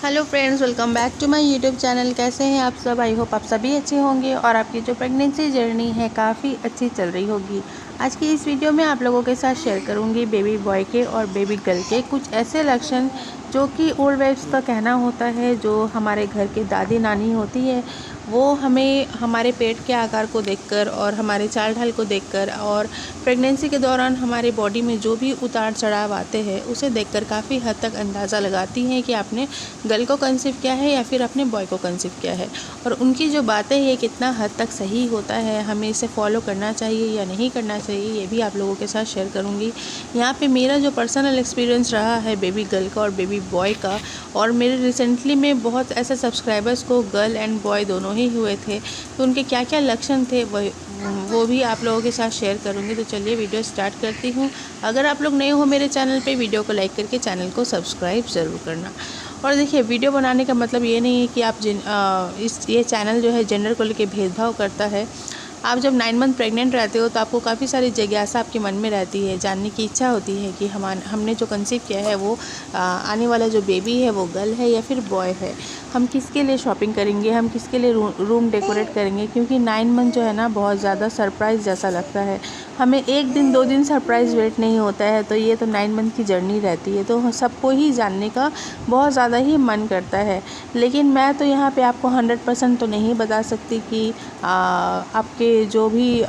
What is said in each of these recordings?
Hello friends, welcome back to my YouTube channel. कैसे हैं आप सब? आई होप आप सभी अच्छे होंगे और आपकी जो प्रेगनेंसी जर्नी है काफ़ी अच्छी चल रही होगी। आज की इस वीडियो में आप लोगों के साथ शेयर करूंगी बेबी बॉय के और बेबी गर्ल के कुछ ऐसे लक्षण जो कि ओल्ड वाइफ्स का कहना होता है, जो हमारे घर के दादी नानी होती है वो हमें हमारे पेट के आकार को देखकर और हमारे चाल ढाल को देखकर और प्रेगनेंसी के दौरान हमारे बॉडी में जो भी उतार चढ़ाव आते हैं उसे देखकर काफ़ी हद तक अंदाज़ा लगाती हैं कि आपने गर्ल को कंसीव किया है या फिर अपने बॉय को कंसीव किया है। और उनकी जो बातें हैं कितना हद तक सही होता है, हमें इसे फॉलो करना चाहिए या नहीं करना चाहिए, ये भी आप लोगों के साथ शेयर करूँगी। यहाँ पे मेरा जो पर्सनल एक्सपीरियंस रहा है बेबी गर्ल का और बेबी बॉय का, और मेरे रिसेंटली में बहुत ऐसे सब्सक्राइबर्स को गर्ल एंड बॉय दोनों ही हुए थे, तो उनके क्या क्या लक्षण थे वो भी आप लोगों के साथ शेयर करूँगी। तो चलिए वीडियो स्टार्ट करती हूँ। अगर आप लोग नए हो मेरे चैनल पे, वीडियो को लाइक करके चैनल को सब्सक्राइब ज़रूर करना। और देखिए, वीडियो बनाने का मतलब ये नहीं है कि आप ये चैनल जो है जेंडर को लेके भेदभाव करता है। आप जब 9 मंथ प्रेग्नेंट रहते हो तो आपको काफ़ी सारी जिज्ञासा आपके मन में रहती है, जानने की इच्छा होती है कि हमने जो कंसीव किया है वो आने वाला जो बेबी है वो गर्ल है या फिर बॉय है, हम किसके लिए शॉपिंग करेंगे, हम किसके लिए रूम डेकोरेट करेंगे। क्योंकि 9 मंथ जो है ना बहुत ज़्यादा सरप्राइज़ जैसा लगता है, हमें 1 दिन 2 दिन सरप्राइज़ वेट नहीं होता है। तो ये तो 9 मंथ की जर्नी रहती है, तो सबको ही जानने का बहुत ज़्यादा ही मन करता है। लेकिन मैं तो यहाँ पे आपको 100% तो नहीं बता सकती कि आपके जो भी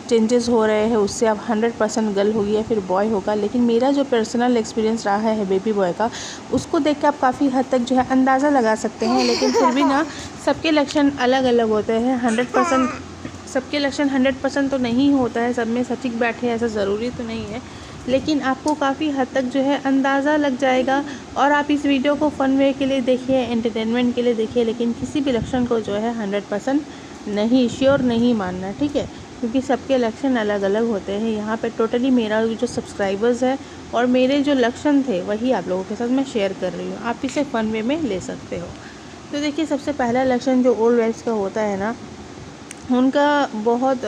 चेंजेस हो रहे हैं उससे आप 100% गर्ल होगी या फिर बॉय होगा। लेकिन मेरा जो पर्सनल एक्सपीरियंस रहा है बेबी बॉय का, उसको देख के आप काफ़ी हद तक जो है अंदाज़ा लगा सकते हैं। लेकिन फिर भी ना सबके लक्षण अलग अलग होते हैं। 100% सबके लक्षण 100% तो नहीं होता है, सब में सटीक बैठे ऐसा ज़रूरी तो नहीं है। लेकिन आपको काफ़ी हद तक जो है अंदाज़ा लग जाएगा। और आप इस वीडियो को फ़न वे के लिए देखिए, एंटरटेनमेंट के लिए देखिए, लेकिन किसी भी लक्षण को जो है 100% नहीं, श्योर नहीं मानना, ठीक है? क्योंकि सबके लक्षण अलग अलग होते हैं। यहाँ पे टोटली मेरा जो सब्सक्राइबर्स है और मेरे जो लक्षण थे वही आप लोगों के साथ मैं शेयर कर रही हूँ, आप इसे फ़न वे में ले सकते हो। तो देखिए, सबसे पहला लक्षण जो ओल्ड वाइफ्स का होता है ना, उनका बहुत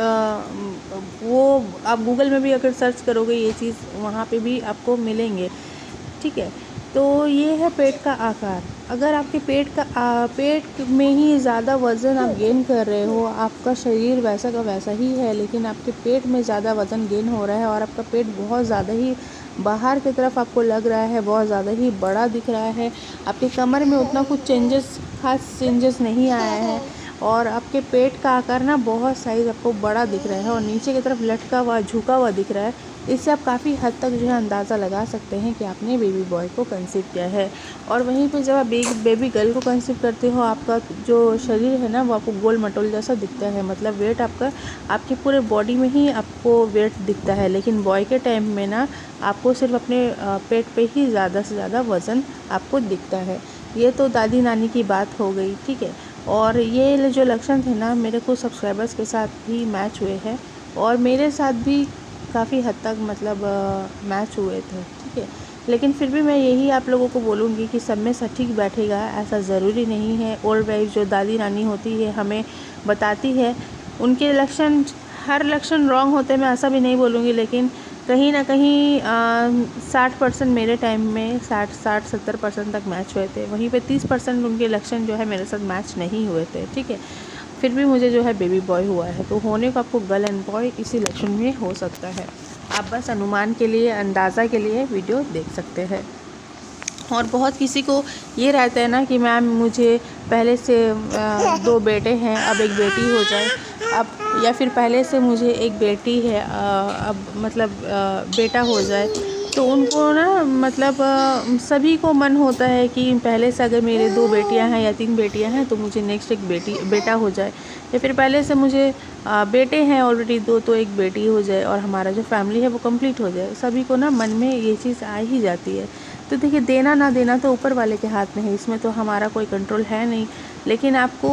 वो आप गूगल में भी अगर सर्च करोगे ये चीज़ वहाँ पे भी आपको मिलेंगे, ठीक है? तो ये है पेट का आकार। अगर आपके पेट में ही ज़्यादा वज़न आप गेन कर रहे हो, आपका शरीर वैसा का वैसा ही है लेकिन आपके पेट में ज़्यादा वज़न गेन हो रहा है और आपका पेट बहुत ज़्यादा ही बाहर की तरफ आपको लग रहा है, बहुत ज़्यादा ही बड़ा दिख रहा है, आपके कमर में उतना कुछ खास चेंजेस नहीं आया है और आपके पेट का आकार ना बहुत साइज़ आपको बड़ा दिख रहा है और नीचे की तरफ लटका हुआ झुका हुआ दिख रहा है, इससे आप काफ़ी हद तक जो है अंदाज़ा लगा सकते हैं कि आपने बेबी बॉय को कंसीव किया है। और वहीं पे जब आप बेबी गर्ल को कंसीव करते हो, आपका जो शरीर है ना वो आपको गोल मटोल जैसा दिखता है, मतलब वेट आपका आपके पूरे बॉडी में ही आपको वेट दिखता है। लेकिन बॉय के टाइम में ना आपको सिर्फ अपने पेट पे ही ज़्यादा से ज़्यादा वज़न आपको दिखता है। ये तो दादी नानी की बात हो गई, ठीक है? और ये जो लक्षण थे ना मेरे कुछ सब्सक्राइबर्स के साथ भी मैच हुए हैं और मेरे साथ भी काफ़ी हद तक मतलब मैच हुए थे, ठीक है? लेकिन फिर भी मैं यही आप लोगों को बोलूँगी कि सब में सटीक बैठेगा ऐसा ज़रूरी नहीं है। ओल्ड वाइफ जो दादी नानी होती है हमें बताती है, उनके लक्षण हर लक्षण रॉन्ग होते, मैं ऐसा भी नहीं बोलूँगी, लेकिन कहीं ना कहीं 60% मेरे टाइम में 60-70% तक मैच हुए थे। वहीं पे 30% उनके लक्षण जो है मेरे साथ मैच नहीं हुए थे, ठीक है? फिर भी मुझे जो है बेबी बॉय हुआ है, तो होने को आपको गर्ल एंड बॉय इसी लक्षण में हो सकता है। आप बस अनुमान के लिए, अंदाज़ा के लिए वीडियो देख सकते हैं। और बहुत किसी को ये रहता है ना कि मैम मुझे पहले से 2 बेटे हैं, अब एक बेटी हो जाए, अब या फिर पहले से मुझे एक बेटी है अब मतलब बेटा हो जाए। तो उनको ना मतलब सभी को मन होता है कि पहले से अगर मेरे 2 बेटियां हैं या 3 बेटियां हैं तो मुझे नेक्स्ट एक बेटा हो जाए, या फिर पहले से मुझे बेटे हैं ऑलरेडी 2 तो एक बेटी हो जाए और हमारा जो फैमिली है वो कंप्लीट हो जाए। सभी को ना मन में ये चीज़ आ ही जाती है। तो देखिए, देना ना देना तो ऊपर वाले के हाथ में है, इसमें तो हमारा कोई कंट्रोल है नहीं। लेकिन आपको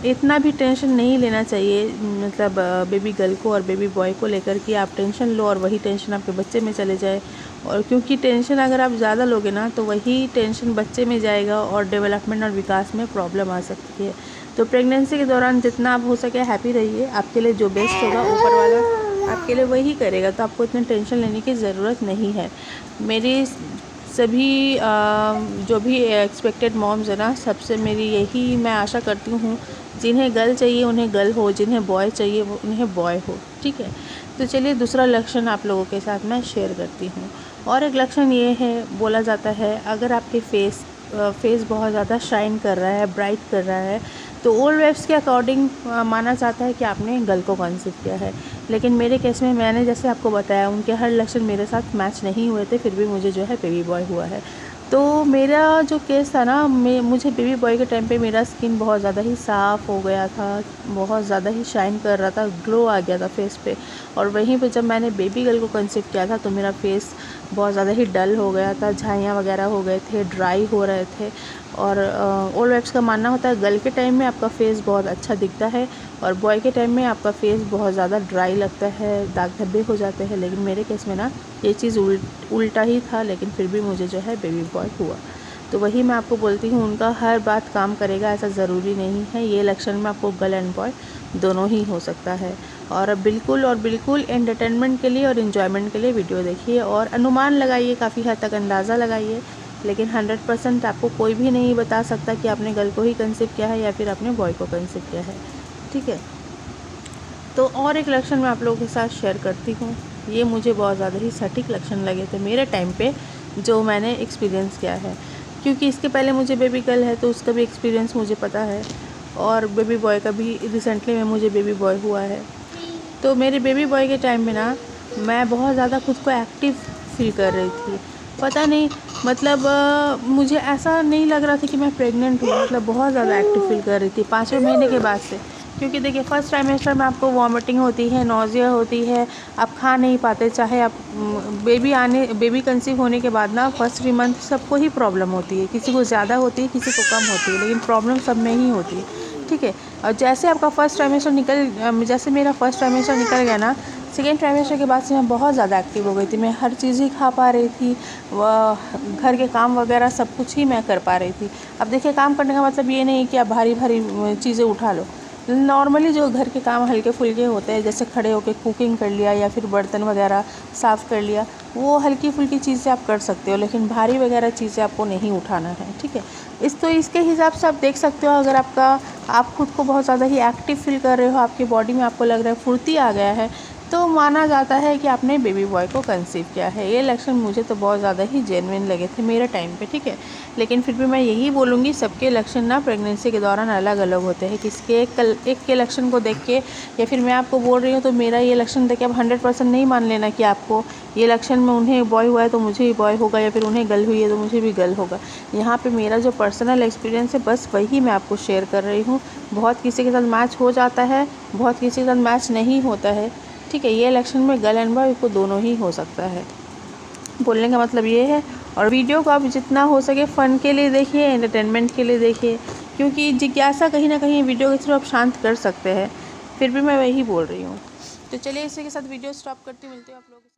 इतना भी टेंशन नहीं लेना चाहिए, मतलब बेबी गर्ल को और बेबी बॉय को लेकर कि आप टेंशन लो और वही टेंशन आपके बच्चे में चले जाए। और क्योंकि टेंशन अगर आप ज़्यादा लोगे ना तो वही टेंशन बच्चे में जाएगा और डेवलपमेंट और विकास में प्रॉब्लम आ सकती है। तो प्रेगनेंसी के दौरान जितना आप हो सके हैप्पी रहिए, आपके लिए जो बेस्ट होगा ऊपर वाला आपके लिए वही करेगा, तो आपको इतनी टेंशन लेने की ज़रूरत नहीं है। मेरी सभी जो भी एक्सपेक्टेड मॉम्स है ना, सबसे मेरी यही मैं आशा करती हूँ, जिन्हें गर्ल चाहिए उन्हें गर्ल हो, जिन्हें बॉय चाहिए वो उन्हें बॉय हो। ठीक है, तो चलिए दूसरा लक्षण आप लोगों के साथ मैं शेयर करती हूँ। और एक लक्षण ये है, बोला जाता है अगर आपके फेस बहुत ज़्यादा शाइन कर रहा है, ब्राइट कर रहा है, तो ओल्ड वेब्स के अकॉर्डिंग माना जाता है कि आपने गर्ल को कंसीव किया है। लेकिन मेरे केस में मैंने जैसे आपको बताया, उनके हर लक्षण मेरे साथ मैच नहीं हुए थे, फिर भी मुझे जो है बेबी बॉय हुआ है। तो मेरा जो केस था ना, मुझे बेबी बॉय के टाइम पे मेरा स्किन बहुत ज़्यादा ही साफ़ हो गया था, बहुत ज़्यादा ही शाइन कर रहा था, ग्लो आ गया था फेस पे। और वहीं पे जब मैंने बेबी गर्ल को कंसीव किया था तो मेरा फेस बहुत ज़्यादा ही डल हो गया था, झाइयाँ वगैरह हो गए थे, ड्राई हो रहे थे। और ओल्ड वेब्स का मानना होता है गर्ल के टाइम में आपका फेस बहुत अच्छा दिखता है और बॉय के टाइम में आपका फेस बहुत ज़्यादा ड्राई लगता है, दाग धब्बे हो जाते हैं। लेकिन मेरे केस में ना ये चीज़ उल्टा ही था, लेकिन फिर भी मुझे जो है बेबी बॉय हुआ। तो वही मैं आपको बोलती हूँ, उनका हर बात काम करेगा ऐसा ज़रूरी नहीं है। ये लक्षण में आपको गर्ल एंड बॉय दोनों ही हो सकता है। और बिल्कुल एंटरटेनमेंट के लिए और इन्जॉयमेंट के लिए वीडियो देखिए और अनुमान लगाइए, काफ़ी हद तक अंदाज़ा लगाइए, लेकिन 100% आपको कोई भी नहीं बता सकता कि आपने गर्ल को ही कंसीव किया है या फिर आपने बॉय को कंसीव किया है। ठीक है, तो और एक लक्षण मैं आप लोगों के साथ शेयर करती हूँ। ये मुझे बहुत ज़्यादा ही सटीक लक्षण लगे थे मेरे टाइम पे, जो मैंने एक्सपीरियंस किया है। क्योंकि इसके पहले मुझे बेबी गर्ल है तो उसका भी एक्सपीरियंस मुझे पता है, और बेबी बॉय का भी रिसेंटली में मुझे बेबी बॉय हुआ है। तो मेरे बेबी बॉय के टाइम में ना मैं बहुत ज़्यादा खुद को एक्टिव फील कर रही थी। पता नहीं, मतलब मुझे ऐसा नहीं लग रहा था कि मैं प्रेग्नेंट हूँ, मतलब बहुत ज़्यादा एक्टिव फील कर रही थी 5वें महीने के बाद से। क्योंकि देखिए फर्स्ट ट्राइमेस्टर में आपको वॉमिटिंग होती है, नौजिया होती है, आप खा नहीं पाते, चाहे आप बेबी कंसीव होने के बाद ना फर्स्ट 3 मंथ सबको ही प्रॉब्लम होती है, किसी को ज़्यादा होती है किसी को कम होती है, लेकिन प्रॉब्लम सब में ही होती है। ठीक है, और जैसे आपका फर्स्ट ट्राइमेस्टर जैसे मेरा फर्स्ट ट्राइमेस्टर निकल गया ना, सेकेंड ट्राइमेस्टर के बाद से मैं बहुत ज़्यादा एक्टिव हो गई थी। मैं हर चीज़ ही खा पा रही थी, घर के काम वगैरह सब कुछ ही मैं कर पा रही थी। अब देखिए काम करने का मतलब ये नहीं कि आप भारी भारी चीज़ें उठा लो। नॉर्मली जो घर के काम हल्के फुल्के होते हैं, जैसे खड़े होकर कुकिंग कर लिया या फिर बर्तन वगैरह साफ़ कर लिया, वो हल्की फुल्की चीज़ें आप कर सकते हो, लेकिन भारी वगैरह चीज़ें आपको नहीं उठाना है। ठीक है, इसके हिसाब से आप देख सकते हो, अगर आप खुद को बहुत ज़्यादा ही एक्टिव फील कर रहे हो, आपकी बॉडी में आपको लग रहा है फुर्ती आ गया है, तो माना जाता है कि आपने बेबी बॉय को कंसीव किया है। ये लक्षण मुझे तो बहुत ज़्यादा ही जेन्युइन लगे थे मेरे टाइम पे। ठीक है, लेकिन फिर भी मैं यही बोलूँगी, सबके लक्षण ना प्रेगनेंसी के दौरान अलग अलग होते हैं। किसके एक के लक्षण को देख के, या फिर मैं आपको बोल रही हूँ तो मेरा ये लक्षण देख के आप 100% नहीं मान लेना कि आपको ये लक्षण में उन्हें बॉय हुआ है तो मुझे भी बॉय होगा, या फिर उन्हें गर्ल हुई है तो मुझे भी गर्ल होगा। यहाँ पे मेरा जो पर्सनल एक्सपीरियंस है बस वही मैं आपको शेयर कर रही हूँ। बहुत किसी के साथ मैच हो जाता है, बहुत किसी के साथ मैच नहीं होता है। ठीक है, ये लक्षण में गर्ल एंड बॉय को दोनों ही हो सकता है। बोलने का मतलब ये है। और वीडियो को आप जितना हो सके फ़न के लिए देखिए, एंटरटेनमेंट के लिए देखिए, क्योंकि जिज्ञासा कहीं ना कहीं वीडियो के थ्रू आप शांत कर सकते हैं। फिर भी मैं वही बोल रही हूँ। तो चलिए इसी के साथ वीडियो स्टॉप करती हूँ, मिलती हूँ आप लोग।